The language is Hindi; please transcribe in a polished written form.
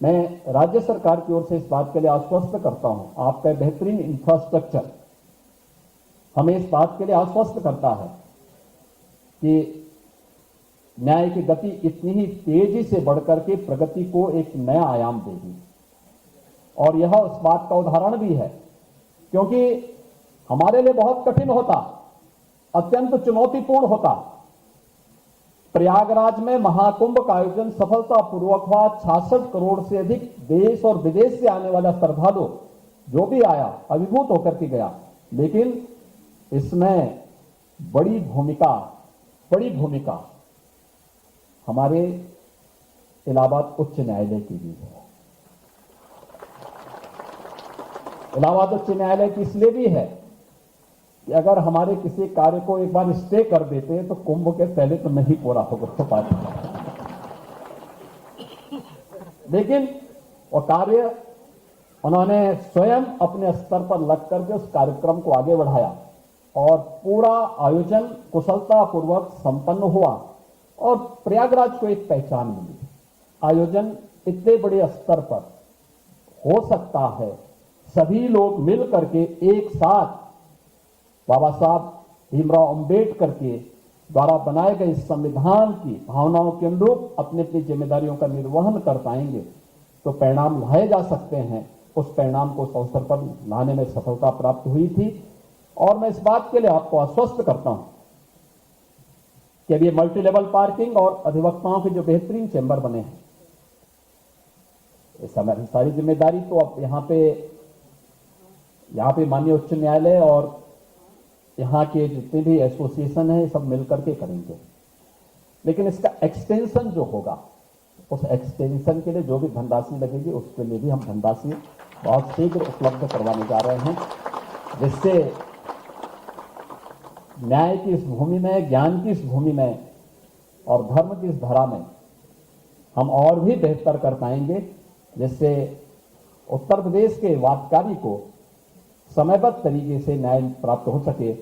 मैं राज्य सरकार की ओर से इस बात के लिए आश्वस्त करता हूं, आपका बेहतरीन इंफ्रास्ट्रक्चर हमें इस बात के लिए आश्वस्त करता है कि न्याय की गति इतनी ही तेजी से बढ़कर के प्रगति को एक नया आयाम देगी। और यह उस बात का उदाहरण भी है, क्योंकि हमारे लिए बहुत कठिन होता, अत्यंत चुनौतीपूर्ण होता प्रयागराज में महाकुंभ का आयोजन सफलतापूर्वक हुआ। 66 करोड़ से अधिक देश और विदेश से आने वाला श्रद्धालु जो भी आया अभिभूत होकर के गया, लेकिन इसमें बड़ी भूमिका हमारे इलाहाबाद उच्च न्यायालय की भी है। इलाहाबाद उच्च न्यायालय की इसलिए भी है कि अगर हमारे किसी कार्य को एक बार स्टे कर देते तो कुंभ के पहले तो नहीं पूरा हो पाता, लेकिन वो कार्य उन्होंने स्वयं अपने स्तर पर लग करके उस कार्यक्रम को आगे बढ़ाया और पूरा आयोजन कुशलतापूर्वक संपन्न हुआ और प्रयागराज को एक पहचान मिली। आयोजन इतने बड़े स्तर पर हो सकता है, सभी लोग मिल करके एक साथ बाबा साहब भीमराव अंबेडकर के द्वारा बनाए गए संविधान की भावनाओं के अनुरूप अपनी अपनी जिम्मेदारियों का निर्वहन कर पाएंगे तो परिणाम लाए जा सकते हैं। उस परिणाम को उस अवसर पर लाने में सफलता प्राप्त हुई थी और मैं इस बात के लिए आपको आश्वस्त करता हूं कि अब ये मल्टी लेवल पार्किंग और अधिवक्ताओं के जो बेहतरीन चेंबर बने हैं, इस सारी जिम्मेदारी तो अब यहाँ पे माननीय उच्च न्यायालय और यहाँ के जितने भी एसोसिएशन है सब मिलकर के करेंगे। लेकिन इसका एक्सटेंशन जो होगा, उस एक्सटेंशन के लिए जो भी धनराशि लगेगी उसके लिए भी हम धनराशि बहुत शीघ्र उपलब्ध करवाने जा रहे हैं, जिससे न्याय की इस भूमि में, ज्ञान की इस भूमि में और धर्म की इस धारा में हम और भी बेहतर कर पाएंगे, जिससे उत्तर प्रदेश के वादकारी को समयबद्ध तरीके से न्याय प्राप्त हो सके।